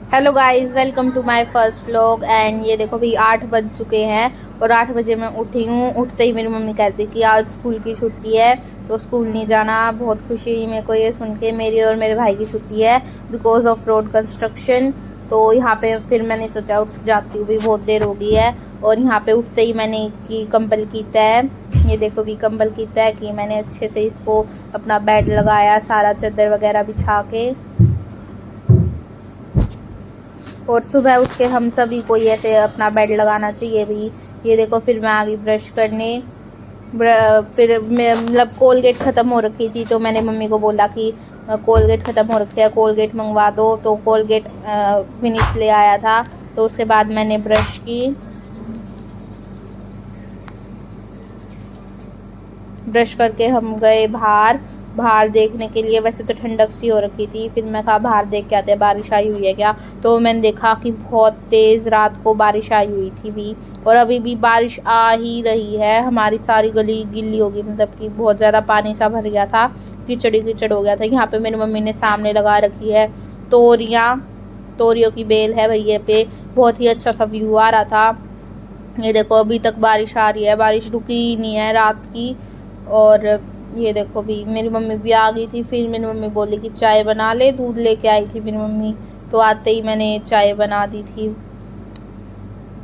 Hello guys, welcome to my first vlog. And ये देखो भाई 8 बज चुके हैं और 8 बजे मैं उठी हूँ। उठते ही मेरी मम्मी कहती कि आज स्कूल की छुट्टी है तो स्कूल नहीं जाना। बहुत खुशी हुई मेरे को ये सुन के। मेरी और मेरे भाई की छुट्टी है बिकॉज ऑफ रोड कंस्ट्रक्शन। तो यहाँ पे फिर मैंने सोचा उठ जाती हूँ, भी बहुत देर हो गई है। और यहाँ पे उठते ही मैंने की कंबल कीता है। ये देखो भी कंबल कीता है कि मैंने अच्छे से इसको अपना बेड लगाया, सारा चादर वगैरह बिछा के। और सुबह उठ के हम सभी को ऐसे अपना बेड लगाना चाहिए भी। ये देखो फिर मैं आ गई ब्रश करने। फिर मतलब कोलगेट ख़त्म हो रखी थी तो मैंने मम्मी को बोला कि कोलगेट ख़त्म हो रखी है, कोलगेट मंगवा दो। तो कोलगेट विनीत ले आया था। तो उसके बाद मैंने ब्रश की। ब्रश करके हम गए बाहर बाहर देखने के लिए। वैसे तो ठंडक सी हो रखी थी, फिर मैं कहा बाहर देख के आते हैं बारिश आई हुई है क्या। तो मैंने देखा कि बहुत तेज़ रात को बारिश आई हुई थी भी, और अभी भी बारिश आ ही रही है। हमारी सारी गली गिल्ली होगी, मतलब कि बहुत ज़्यादा पानी सा भर गया था, कीचड़ ही कीचड़ हो गया था। यहाँ पे मेरी मम्मी ने सामने लगा रखी है तोरियाँ, तोरियों की बेल है भैया पे। बहुत ही अच्छा सा व्यू आ रहा था। ये देखो अभी तक बारिश आ रही है, बारिश रुकी ही नहीं है रात की। और ये देखो भी मेरी मम्मी भी आ गई थी। फिर मेरी मम्मी बोली कि चाय बना ले, दूध लेके आई थी मेरी मम्मी। तो आते ही मैंने चाय बना दी थी।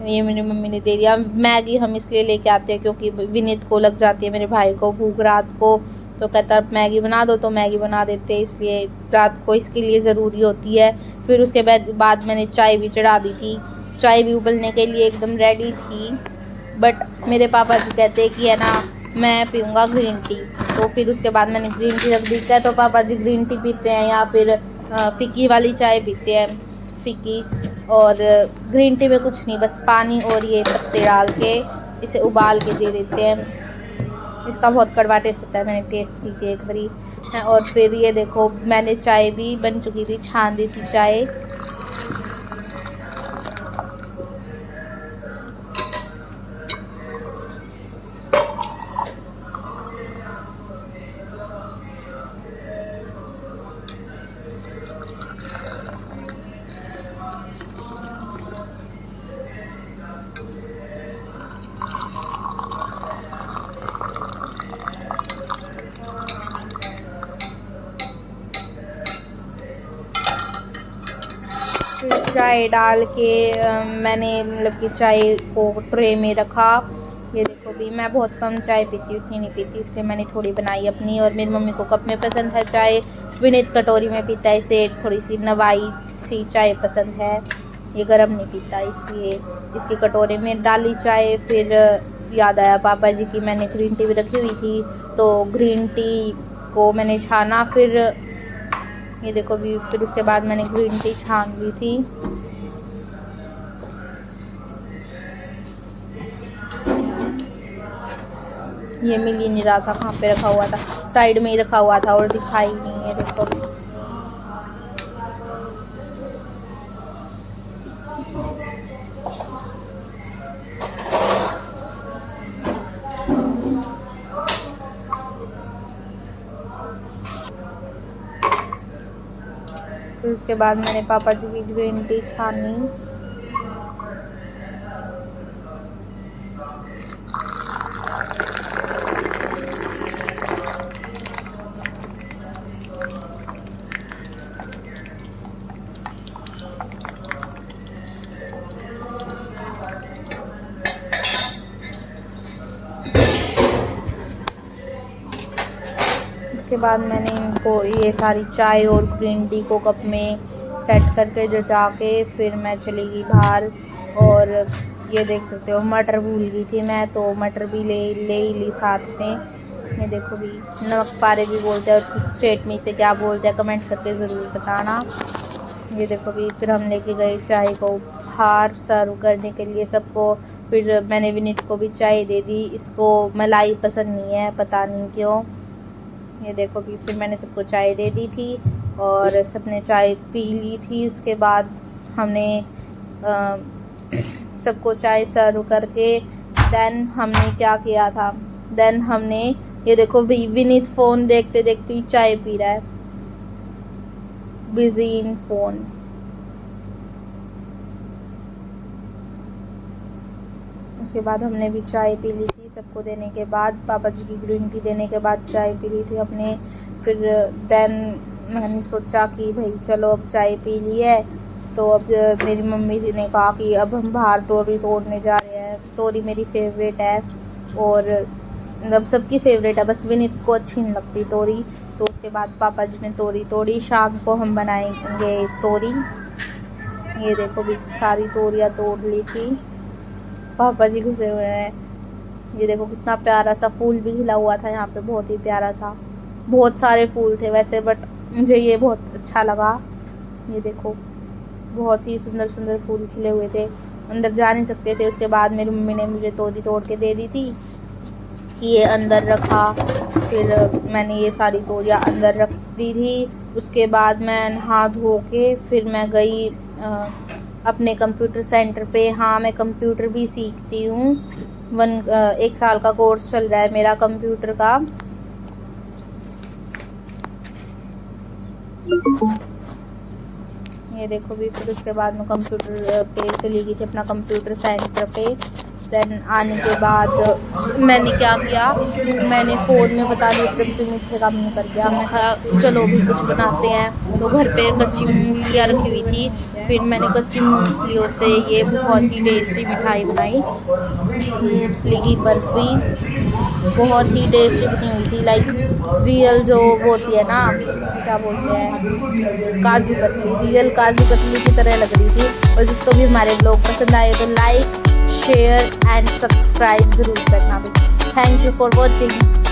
ये मेरी मम्मी ने दे दिया। मैगी हम इसलिए लेके आते हैं क्योंकि विनीत को लग जाती है, मेरे भाई को भूख रात को। तो कहता मैगी बना दो, तो मैगी बना देते, इसलिए रात को इसके लिए ज़रूरी होती है। फिर उसके बाद मैंने चाय भी चढ़ा दी थी। चाय भी उबलने के लिए एकदम रेडी थी। बट मेरे पापा जी कहते हैं कि है ना, मैं पीऊँगा ग्रीन टी। तो फिर उसके बाद मैंने ग्रीन टी रख दी। क्या तो पापा जी ग्रीन टी पीते हैं या फिर फीकी वाली चाय पीते हैं, फीकी। और ग्रीन टी में कुछ नहीं, बस पानी और ये पत्ते डाल के इसे उबाल के दे देते हैं। इसका बहुत कड़वा टेस्ट होता है, मैंने टेस्ट की थी एक बारी। और फिर ये देखो मैंने चाय भी बन चुकी थी, छान दी थी चाय। फिर चाय डाल के मैंने मतलब कि चाय को ट्रे में रखा। ये देखो भी मैं बहुत कम चाय पीती हूँ, इतनी नहीं पीती, इसलिए मैंने थोड़ी बनाई अपनी। और मेरी मम्मी को कप में पसंद है चाय, विनीत कटोरी में पीता है, इसे थोड़ी सी नवाई सी चाय पसंद है। ये गर्म नहीं पीता, इसलिए इसकी कटोरे में डाली चाय। फिर याद आया पापा जी की मैंने ग्रीन टी भी रखी हुई थी, तो ग्रीन टी को मैंने छाना। फिर ये देखो भी फिर उसके बाद मैंने ग्रीन टी छान ली थी। ये मिल ही नहीं रहा था कहाँ पे रखा हुआ था, साइड में ही रखा हुआ था और दिखाई नहीं है। देखो फिर उसके बाद मैंने पापा जी की ग्रीन टी छानी। उसके बाद मैंने इनको ये सारी चाय और ग्रीन टी को कप में सेट करके जो जाके फिर मैं चली गई बाहर। और ये देख सकते हो मटर भूल गई थी मैं, तो मटर भी ले ही ली साथ में। ये देखो भी नमक पारे भी बोलते हैं, और स्टेट में इसे क्या बोलते हैं कमेंट करके ज़रूर बताना। ये देखो भी फिर हम लेके गए चाय को बाहर सर्व करने के लिए सबको। फिर मैंने विनीत को भी चाय दे दी, इसको मलाई पसंद नहीं है, पता नहीं क्यों। ये देखो भी फिर मैंने सबको चाय दे दी थी और सबने चाय पी ली थी। उसके बाद हमने सबको चाय सर्व करके देन हमने क्या किया था, देन हमने ये देखो भी विनीत फ़ोन देखते देखते ही चाय पी रहा है, बिजी इन फ़ोन। उसके बाद हमने भी चाय पी ली थी सबको देने के बाद, पापा जी की ग्रीन टी देने के बाद चाय पी ली थी हमने। फिर देन मैंने सोचा कि भाई चलो अब चाय पी ली है तो अब मेरी मम्मी जी ने कहा कि अब हम बाहर तोरी तोड़ने जा रहे हैं। तोरी मेरी फेवरेट है और मतलब सबकी फेवरेट है, बस विनीत को अच्छी नहीं लगती तोरी। तो उसके बाद पापा जी ने तोरी तोड़ी, शाम को हम बनाएंगे तोरी। ये देखो भी सारी तोरियाँ तोड़ ली थी, पापा जी घुसे हुए हैं। ये देखो कितना प्यारा सा फूल भी खिला हुआ था यहाँ पे, बहुत ही प्यारा सा, बहुत सारे फूल थे वैसे बट मुझे ये बहुत अच्छा लगा। ये देखो बहुत ही सुंदर सुंदर फूल खिले हुए थे, अंदर जा नहीं सकते थे। उसके बाद मेरी मम्मी ने मुझे तोरी तोड़ के दे दी थी कि ये अंदर रखा। फिर मैंने ये सारी तोरियाँ अंदर रख दी थी। उसके बाद मैं नहा धो के फिर मैं गई अपने कंप्यूटर सेंटर पे। हाँ मैं कंप्यूटर भी सीखती हूँ, 1 साल का कोर्स चल रहा है मेरा कंप्यूटर का। ये देखो भी फिर उसके बाद मैं कंप्यूटर पे चली गई थी, अपना कंप्यूटर सेंटर पे। देन आने के बाद मैंने क्या किया, मैंने फ़ोन में पता नहीं एकदम से मीठे का मन कर गया। मैं कहा चलो भी कुछ बनाते हैं। तो घर पे कच्ची मूंगफलियाँ रखी हुई थी, फिर मैंने कच्ची मूंगफलियों से ये बहुत ही टेस्टी मिठाई बनाई, मूंगफली की बर्फ़ी। बहुत ही टेस्टी बनी हुई थी, लाइक रियल जो वो होती है ना, क्या बोलते हैं, काजू कतली, रियल काजू कतली की तरह लग रही थी। और जिसको भी हमारे ब्लॉग पसंद आए तो लाइक शेयर एंड सब्सक्राइब ज़रूर करना भी। Thank you for watching.